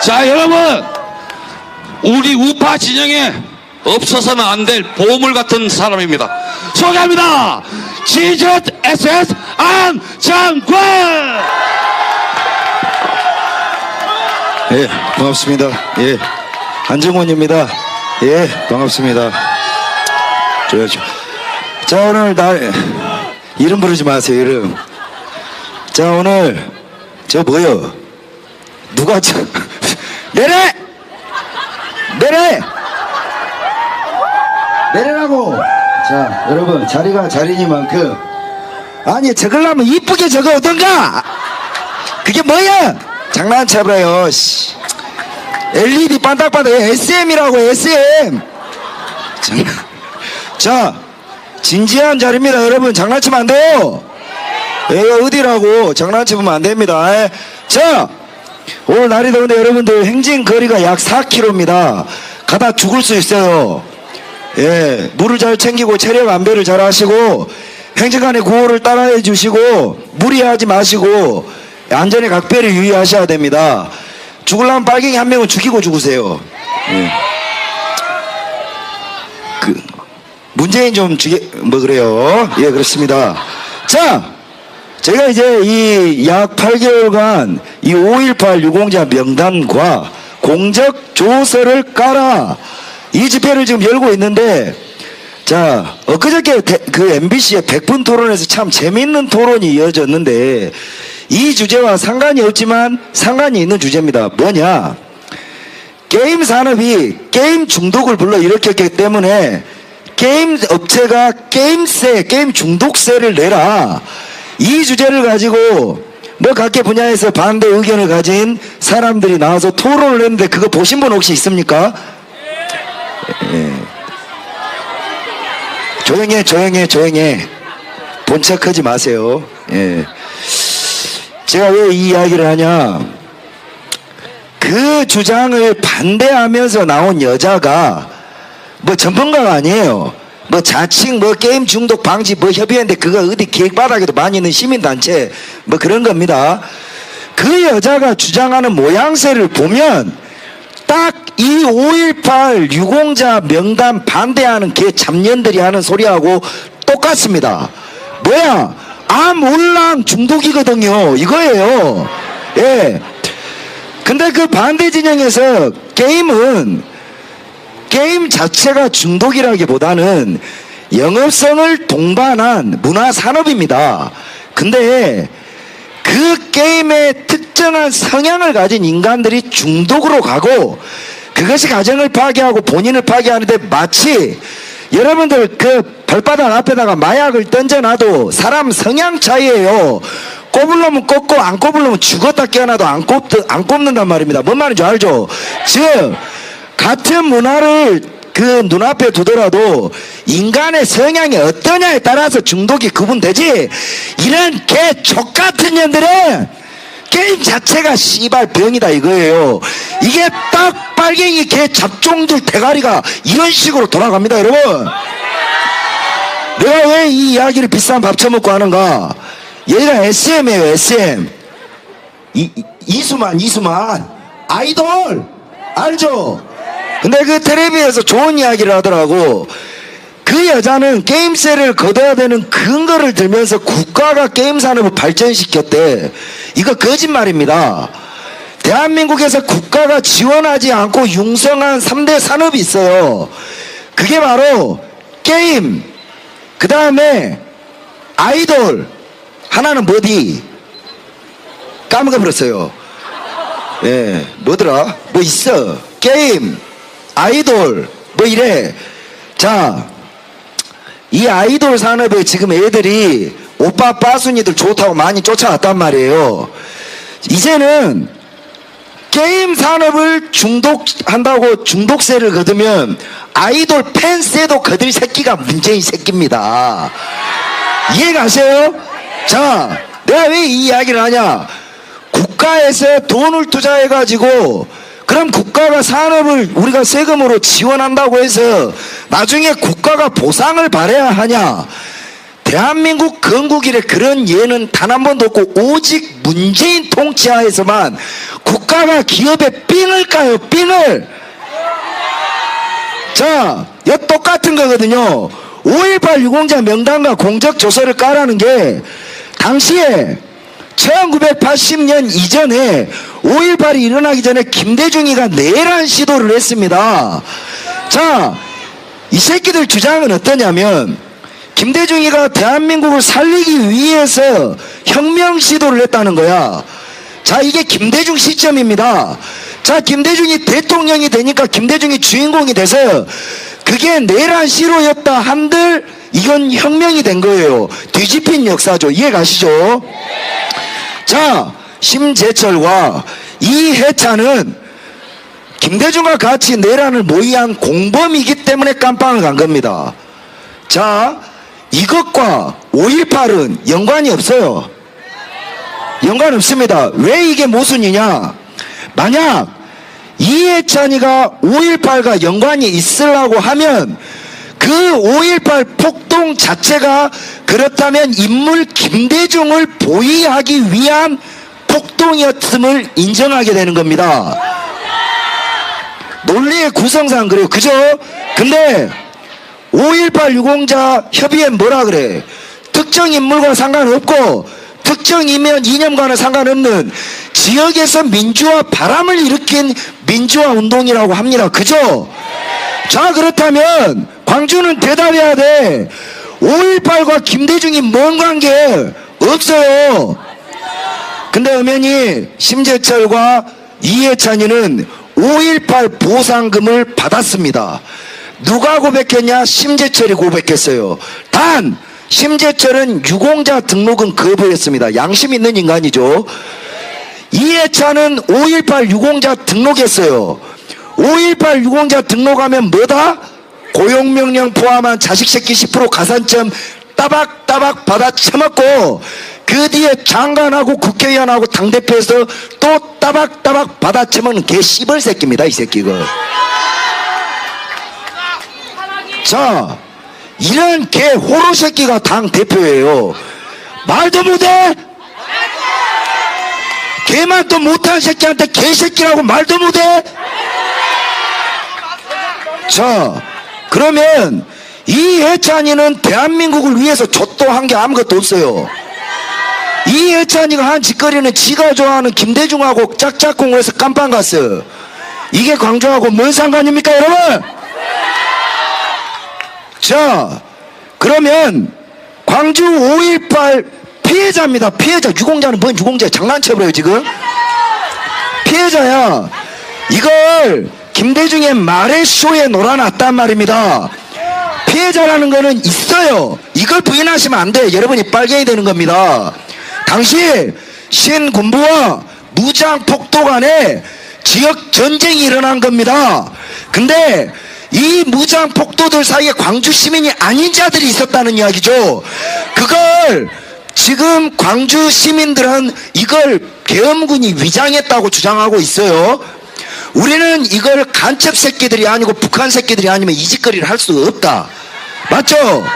자, 여러분, 우리 우파 진영에 없어서는 안 될 보물 같은 사람입니다. 소개합니다. GZSS 안장권. 예, 반갑습니다. 예, 안정원입니다. 예, 반갑습니다. 줘야죠. 자, 오늘 이름 부르지 마세요, 이름. 자, 오늘 저 뭐요? 누가 내려! 내려! 내려라고! 자, 여러분, 자리가 자리니만큼 아니, 적으려면 이쁘게 적어 오던가! 그게 뭐야? 장난쳐봐요. LED 반딱반딱 SM이라고, SM. 자, 진지한 자리입니다. 여러분, 장난치면 안 돼요. 여기가 어디라고 장난치면 안 됩니다. 자, 오늘 날이 더운데 여러분들 행진 거리가 약 4km입니다. 가다 죽을 수 있어요. 예, 물을 잘 챙기고 체력 안배를 잘 하시고 행진간의 구호를 따라해 주시고 무리하지 마시고 안전에 각별히 유의하셔야 됩니다. 죽으려면 빨갱이 한 명은 죽이고 죽으세요. 예. 문재인 좀 뭐 그래요. 예, 그렇습니다. 자, 제가 이제 이 약 8개월간 이 5.18 유공자 명단과 공적 조서를 깔아 이 집회를 지금 열고 있는데, 자, 엊그저께 그 MBC의 100분 토론에서 참 재밌는 토론이 이어졌는데 이 주제와 상관이 없지만 상관이 있는 주제입니다. 뭐냐? 게임 산업이 게임 중독을 불러일으켰기 때문에 게임 업체가 게임세, 게임 중독세를 내라. 이 주제를 가지고 뭐 각계 분야에서 반대 의견을 가진 사람들이 나와서 토론을 했는데 그거 보신 분 혹시 있습니까? 예. 조용해. 본척하지 마세요. 예. 제가 왜 이 이야기를 하냐? 그 주장을 반대하면서 나온 여자가 뭐 전문가가 아니에요. 뭐 자칭 뭐 게임 중독 방지 뭐 협의회인데 그거 어디 기획바닥에도 많이 있는 시민단체 뭐 그런 겁니다. 그 여자가 주장하는 모양새를 보면 딱 이 5.18 유공자 명단 반대하는 개 잡년들이 하는 소리하고 똑같습니다. 뭐야? 암올랑 중독이거든요. 이거예요. 예. 근데 그 반대 진영에서 게임 자체가 중독이라기보다는 영업성을 동반한 문화산업입니다. 근데 그 게임의 특정한 성향을 가진 인간들이 중독으로 가고 그것이 가정을 파괴하고 본인을 파괴하는데 마치 여러분들 그 발바닥 앞에다가 마약을 던져놔도 사람 성향 차이예요. 꼽으려면 꼽고 안 꼽으려면 죽었다 깨어나도 안 꼽는단 말입니다. 뭔 말인지 알죠? 즉 같은 문화를 그 눈앞에 두더라도 인간의 성향이 어떠냐에 따라서 중독이 구분되지, 이런 개 족같은 년들은 게임 자체가 씨발 병이다 이거예요. 이게 딱 빨갱이 개 잡종들 대가리가 이런 식으로 돌아갑니다. 여러분, 내가 왜 이 이야기를 비싼 밥 처먹고 하는가? 얘가 SM이에요. SM 이수만 아이돌 알죠? 근데 그 텔레비에서 좋은 이야기를 하더라고. 그 여자는 게임세를 걷어야 되는 근거를 들면서 국가가 게임 산업을 발전시켰대. 이거 거짓말입니다. 대한민국에서 국가가 지원하지 않고 융성한 3대 산업이 있어요. 그게 바로 게임, 그 다음에 아이돌, 하나는 뭐디? 까먹어버렸어요. 예, 뭐더라? 뭐 있어. 게임, 아이돌, 뭐 이래. 자, 이 아이돌 산업에 지금 애들이 오빠 빠순이들 좋다고 많이 쫓아왔단 말이에요. 이제는 게임 산업을 중독한다고 중독세를 거두면 아이돌 팬세도 거들 새끼가 문재인 새끼입니다. 이해가세요? 자, 내가 왜 이 이야기를 하냐? 국가에서 돈을 투자해가지고 그럼 국가가 산업을 우리가 세금으로 지원한다고 해서 나중에 국가가 보상을 바라야 하냐? 대한민국 건국 이래 그런 예는 단 한 번도 없고 오직 문재인 통치하에서만 국가가 기업에 삥을 까요. 삥을. 자, 이 똑같은 거거든요. 5.18 유공자 명단과 공적 조서를 까라는 게 당시에 1980년 이전에 5.18이 일어나기 전에 김대중이가 내란 시도를 했습니다. 자, 이 새끼들 주장은 어떠냐면 김대중이가 대한민국을 살리기 위해서 혁명 시도를 했다는 거야. 자, 이게 김대중 시점입니다. 자, 김대중이 대통령이 되니까 김대중이 주인공이 돼서 그게 내란 시도였다 한들 이건 혁명이 된 거예요. 뒤집힌 역사죠. 이해 가시죠? 자, 심재철과 이해찬은 김대중과 같이 내란을 모의한 공범이기 때문에 깜빵을 간 겁니다. 자, 이것과 5.18은 연관이 없어요. 연관 없습니다. 왜 이게 모순이냐? 만약 이해찬이가 5.18과 연관이 있으려고 하면 그 5.18 폭동 자체가 그렇다면 인물 김대중을 보위하기 위한 폭동이었음을 인정하게 되는 겁니다. 논리의 구성상 그래요. 그죠? 근데 5.18 유공자 협의회 뭐라 그래? 특정 인물과 상관없고 특정 이념과는 상관없는 지역에서 민주화 바람을 일으킨 민주화 운동이라고 합니다. 그죠? 자, 그렇다면 광주는 대답해야 돼. 5.18과 김대중이 뭔 관계? 없어요. 근데 엄연히 심재철과 이해찬이는 5.18 보상금을 받았습니다. 누가 고백했냐? 심재철이 고백했어요. 단 심재철은 유공자 등록은 거부했습니다. 양심 있는 인간이죠. 이해찬은 5.18 유공자 등록했어요. 5.18 유공자 등록하면 뭐다? 고용명령 포함한 자식 새끼 10% 가산점 따박따박 받아 처먹고 그 뒤에 장관하고 국회의원하고 당대표에서 또 따박따박 받아 처먹는 개 씨벌 새끼입니다. 이 새끼가. 자, 이런 개 호로 새끼가 당 대표예요. 말도 못해? 개만도 못한 새끼한테 개새끼라고 말도 못해? 자, 그러면 이해찬이는 대한민국을 위해서 좆도한 게 아무것도 없어요. 이해찬이가 한 짓거리는 지가 좋아하는 김대중하고 짝짝꿍을 해서 깜빵 갔어요. 이게 광주하고 뭔 상관입니까, 여러분? 자, 그러면 광주 5.18 피해자입니다. 피해자. 유공자는 뭔 유공자야? 장난쳐버려요 지금. 피해자야. 이걸 김대중의 말의 쇼에 놀아놨단 말입니다. 피해자라는 거는 있어요. 이걸 부인하시면 안 돼. 여러분이 빨갱이 되는 겁니다. 당시 신군부와 무장폭도 간에 지역 전쟁이 일어난 겁니다. 근데 이 무장폭도들 사이에 광주 시민이 아닌 자들이 있었다는 이야기죠. 그걸 지금 광주 시민들은 이걸 계엄군이 위장했다고 주장하고 있어요. 우리는 이걸 간첩 새끼들이 아니고 북한 새끼들이 아니면 이 짓거리를 할 수 없다. 맞죠?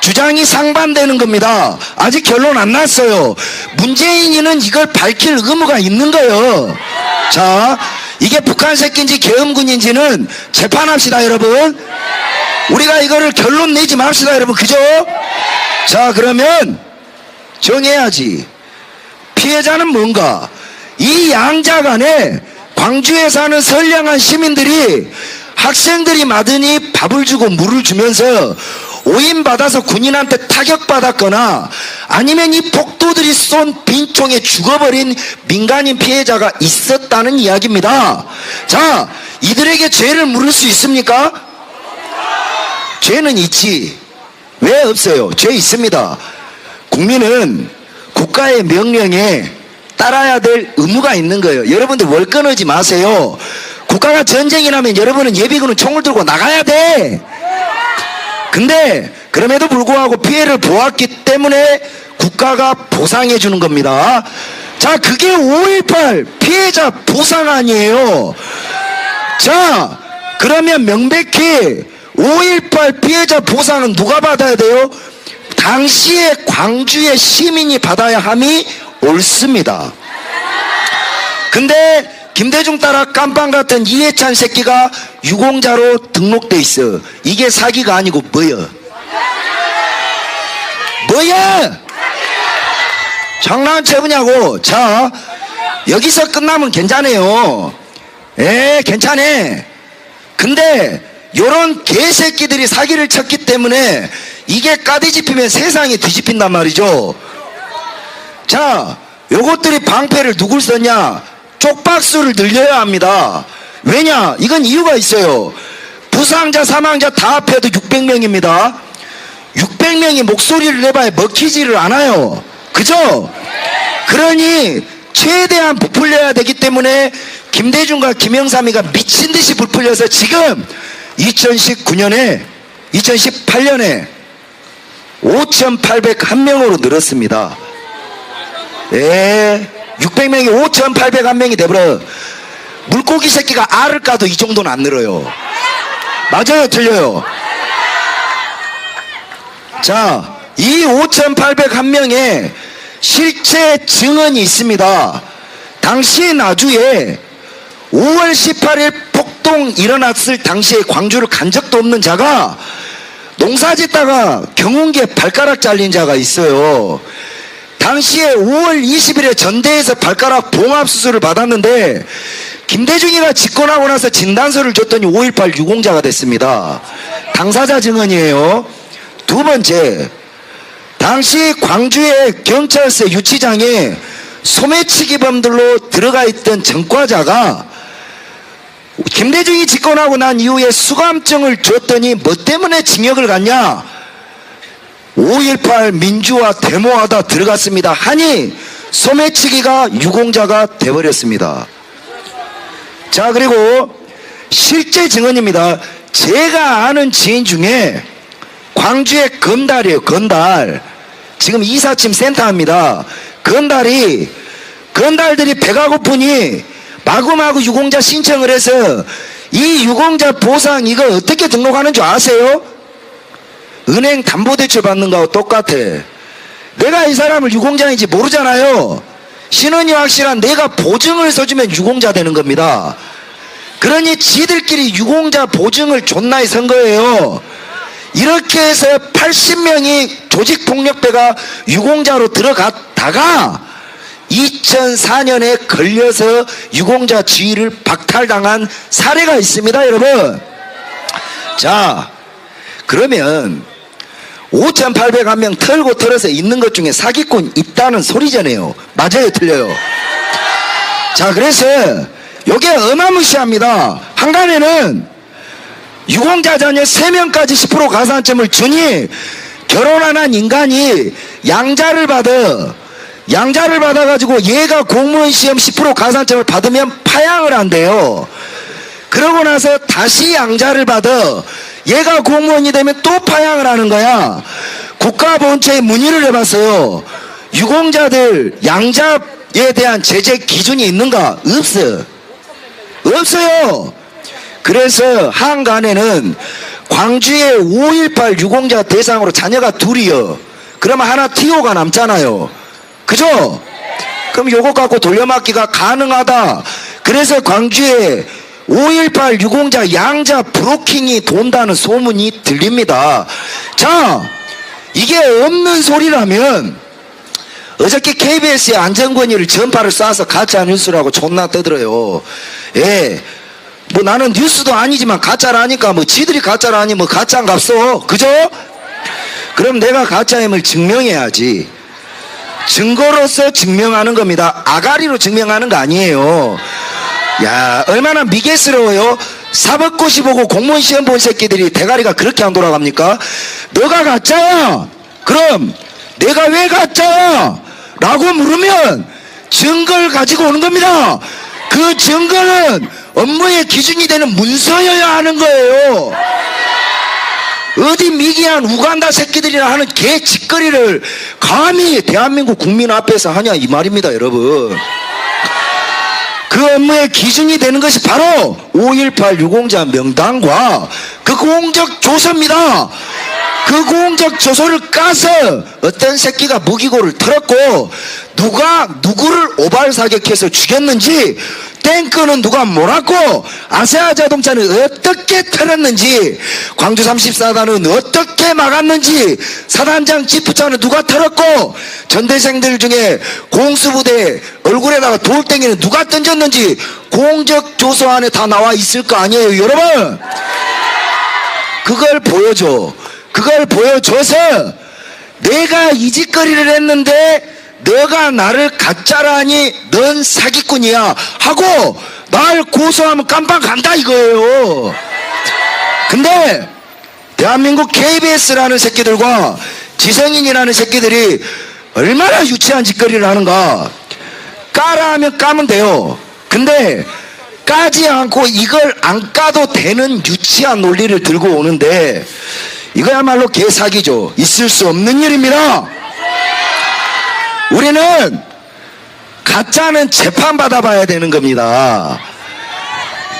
주장이 상반되는 겁니다. 아직 결론 안 났어요. 문재인이는 이걸 밝힐 의무가 있는 거예요. 자, 이게 북한 새끼인지 계엄군인지는 재판합시다, 여러분. 우리가 이거를 결론 내지 맙시다, 여러분. 그죠? 자, 그러면 정해야지. 피해자는 뭔가? 이 양자 간에 광주에 사는 선량한 시민들이 학생들이 맞으니 밥을 주고 물을 주면서 오인받아서 군인한테 타격받았거나 아니면 이 폭도들이 쏜 빈총에 죽어버린 민간인 피해자가 있었다는 이야기입니다. 자, 이들에게 죄를 물을 수 있습니까? 죄는 있지. 왜 없어요? 죄 있습니다. 국민은 국가의 명령에 따라야 될 의무가 있는 거예요. 여러분들 월 끊어지 마세요. 국가가 전쟁이 나면 여러분은 예비군은 총을 들고 나가야 돼. 근데 그럼에도 불구하고 피해를 보았기 때문에 국가가 보상해 주는 겁니다. 자, 그게 5.18 피해자 보상 아니에요. 자, 그러면 명백히 5.18 피해자 보상은 누가 받아야 돼요? 당시에 광주의 시민이 받아야 함이 옳습니다. 근데 김대중 따라 깜빵 같은 이해찬 새끼가 유공자로 등록돼 있어. 이게 사기가 아니고 뭐야? 뭐야? 장난 쳐보냐고. 자, 여기서 끝나면 괜찮아요. 괜찮아. 근데 요런 개새끼들이 사기를 쳤기 때문에 이게 까디 집히면 세상이 뒤집힌단 말이죠. 자, 요것들이 방패를 누굴 썼냐? 쪽박수를 늘려야 합니다. 왜냐? 이건 이유가 있어요. 부상자 사망자 다 합해도 600명입니다 600명이 목소리를 내봐야 먹히지를 않아요. 그죠? 그러니 최대한 부풀려야 되기 때문에 김대중과 김영삼이가 미친듯이 부풀려서 지금 2018년에 5,801명으로 늘었습니다. 600명이 5,801명이 돼버려. 물고기 새끼가 알을 까도 이 정도는 안 늘어요. 맞아요? 틀려요? 자, 이 5,801명의 실체 증언이 있습니다. 당시 나주에 5월 18일 폭동 일어났을 당시에 광주를 간 적도 없는 자가 농사 짓다가 경운기에 발가락 잘린 자가 있어요. 당시에 5월 20일에 전대에서 발가락 봉합수술을 받았는데 김대중이가 집권하고 나서 진단서를 줬더니 5.18 유공자가 됐습니다. 당사자 증언이에요. 두 번째, 당시 광주의 경찰서 유치장에 소매치기범들로 들어가 있던 전과자가 김대중이 집권하고 난 이후에 수감증을 줬더니 뭐 때문에 징역을 갔냐? 5.18 민주화 데모하다 들어갔습니다 하니 소매치기가 유공자가 돼버렸습니다. 자, 그리고 실제 증언입니다. 제가 아는 지인 중에 광주의 건달이에요. 건달. 지금 이삿짐 센터입니다. 건달들이 배가 고프니 마구마구 유공자 신청을 해서 이 유공자 보상 이거 어떻게 등록하는 줄 아세요? 은행 담보대출 받는 거하고 똑같아. 내가 이 사람을 유공자인지 모르잖아요. 신원이 확실한 내가 보증을 써주면 유공자 되는 겁니다. 그러니 지들끼리 유공자 보증을 존나게 쓴 거예요. 이렇게 해서 80명이 조직폭력배가 유공자로 들어갔다가 2004년에 걸려서 유공자 지위를 박탈당한 사례가 있습니다, 여러분. 자, 그러면 5,801명 털고 털어서 있는 것 중에 사기꾼 있다는 소리잖아요. 맞아요? 틀려요? 자, 그래서 요게 어마무시합니다. 한간에는 유공자 자녀 3명까지 10% 가산점을 주니 결혼 안 한 인간이 양자를 받아가지고 얘가 공무원 시험 10% 가산점을 받으면 파양을 한대요. 그러고 나서 다시 양자를 받아 얘가 공무원이 되면 또 파양을 하는 거야. 국가보훈처에 문의를 해봤어요. 유공자들 양자에 대한 제재 기준이 있는가? 없어요. 그래서 한간에는 광주의 5.18 유공자 대상으로 자녀가 둘이요. 그러면 하나 TO가 남잖아요. 그죠? 그럼 요거 갖고 돌려막기가 가능하다. 그래서 광주에 5.18 유공자 양자 브로킹이 돈다는 소문이 들립니다. 자, 이게 없는 소리라면 어저께 KBS의 안정권이를 전파를 쏴서 가짜 뉴스라고 존나 떠들어요. 뭐 나는 뉴스도 아니지만 가짜라니까 뭐 지들이 가짜라니 뭐 가짜인갑소. 그죠? 그럼 내가 가짜임을 증명해야지. 증거로서 증명하는 겁니다. 아가리로 증명하는 거 아니에요. 야, 얼마나 미개스러워요. 사법고시 보고 공무원 시험 본 새끼들이 대가리가 그렇게 안 돌아갑니까? 너가 가짜야? 그럼 내가 왜 가짜야? 라고 물으면 증거를 가지고 오는 겁니다. 그 증거는 업무의 기준이 되는 문서여야 하는 거예요. 어디 미개한 우간다 새끼들이나 하는 개 짓거리를 감히 대한민국 국민 앞에서 하냐 이 말입니다, 여러분. 그 업무의 기준이 되는 것이 바로 5.18 유공자 명단과 그 공적 조서입니다. 그 공적 조서를 까서 어떤 새끼가 무기고를 털었고 누가 누구를 오발 사격해서 죽였는지, 탱크는 누가 몰았고 아세아 자동차는 어떻게 털었는지, 광주 34단은 어떻게 막았는지, 사단장 지프차는 누가 털었고 전대생들 중에 공수부대 얼굴에다가 돌덩이는 누가 던졌는지 공적 조서 안에 다 나와 있을 거 아니에요 여러분. 그걸 보여줘. 그걸 보여줘서 내가 이 짓거리를 했는데 너가 나를 가짜라니 넌 사기꾼이야 하고 날 고소하면 깜빡 간다 이거예요. 근데 대한민국 KBS라는 새끼들과 지성인이라는 새끼들이 얼마나 유치한 짓거리를 하는가. 까라 하면 까면 돼요. 근데 까지 않고 이걸 안 까도 되는 유치한 논리를 들고 오는데 이거야말로 개사기죠. 있을 수 없는 일입니다. 우리는 가짜는 재판받아봐야 되는 겁니다.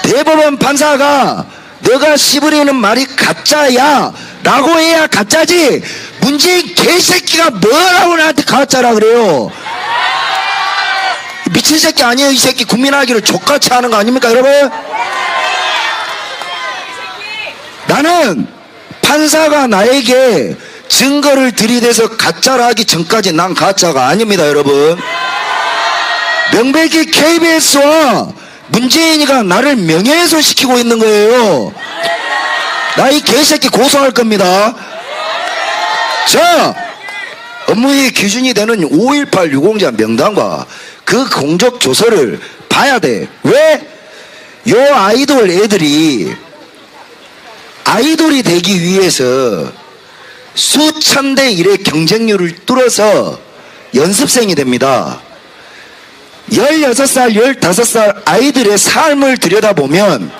대법원 판사가 너가 씨부리는 말이 가짜야 라고 해야 가짜지, 문재인 개새끼가 뭐라고 나한테 가짜라 그래요. 미친 새끼 아니에요. 이 새끼 국민하기를 족같이 하는 거 아닙니까 여러분? 나는 판사가 나에게 증거를 들이대서 가짜라 하기 전까지 난 가짜가 아닙니다 여러분. 명백히 KBS와 문재인이가 나를 명예훼손시키고 있는 거예요. 나 이 개새끼 고소할 겁니다. 자, 업무의 기준이 되는 5.18 유공자 명단과 그 공적 조서를 봐야 돼. 왜? 요 아이돌 애들이 아이돌이 되기 위해서 수천 대 1의 경쟁률을 뚫어서 연습생이 됩니다. 16살, 15살 아이들의 삶을 들여다보면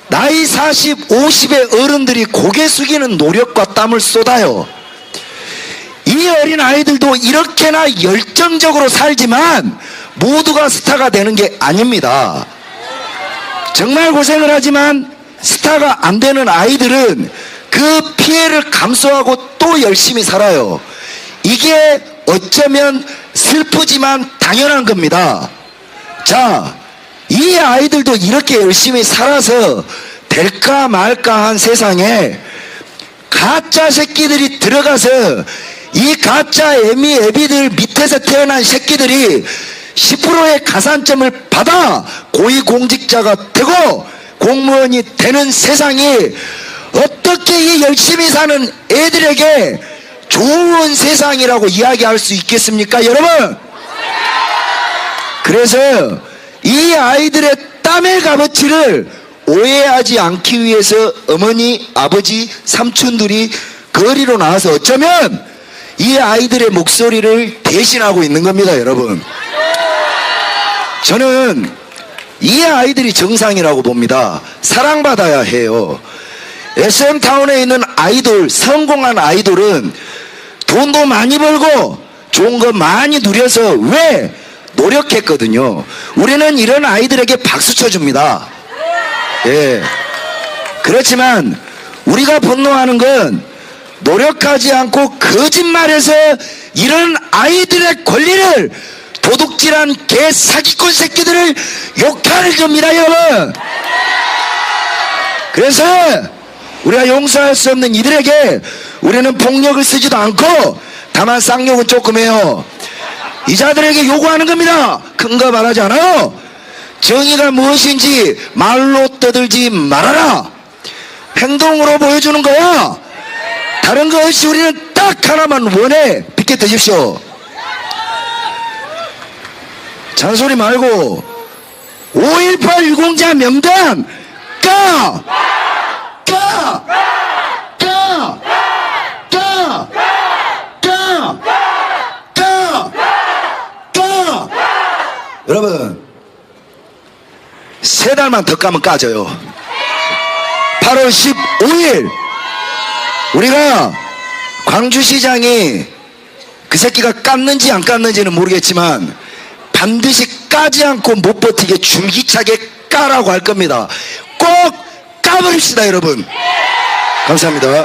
나이 40, 50의 어른들이 고개 숙이는 노력과 땀을 쏟아요. 이 어린 아이들도 이렇게나 열정적으로 살지만 모두가 스타가 되는 게 아닙니다. 정말 고생을 하지만 스타가 안 되는 아이들은 그 피해를 감수하고 또 열심히 살아요. 이게 어쩌면 슬프지만 당연한 겁니다. 자, 이 아이들도 이렇게 열심히 살아서 될까 말까 한 세상에 가짜 새끼들이 들어가서 이 가짜 애비들 밑에서 태어난 새끼들이 10%의 가산점을 받아 고위공직자가 되고 공무원이 되는 세상이 어떻게 이 열심히 사는 애들에게 좋은 세상이라고 이야기할 수 있겠습니까 여러분? 그래서 이 아이들의 땀의 값어치를 오해하지 않기 위해서 어머니, 아버지, 삼촌들이 거리로 나와서 어쩌면 이 아이들의 목소리를 대신하고 있는 겁니다 여러분. 저는 이 아이들이 정상이라고 봅니다. 사랑받아야 해요. SM타운에 있는 아이돌, 성공한 아이돌은 돈도 많이 벌고 좋은 거 많이 누려서 왜? 노력했거든요. 우리는 이런 아이들에게 박수 쳐줍니다. 예. 그렇지만 우리가 분노하는 건 노력하지 않고 거짓말해서 이런 아이들의 권리를 도둑질한 개 사기꾼 새끼들을 욕하는 겁니다 여러분. 그래서 우리가 용서할 수 없는 이들에게 우리는 폭력을 쓰지도 않고 다만 쌍욕은 조금 해요. 이 자들에게 요구하는 겁니다. 큰 거 말하지 않아요. 정의가 무엇인지 말로 떠들지 말아라. 행동으로 보여주는 거야. 다른 거 없이 우리는 딱 하나만 원해. 비켜 드십시오. 잔소리 말고 5.18 유공자 명단 까! 까! 까! 까! 까! 까! 까! 여러분, 3달만 더 까면 까져요. 8월 15일 우리가 광주시장이 그 새끼가 깠는지 안 깠는지는 모르겠지만 반드시 까지 않고 못 버티게 줄기차게 까라고 할 겁니다. 꼭 까버립시다 여러분. 감사합니다.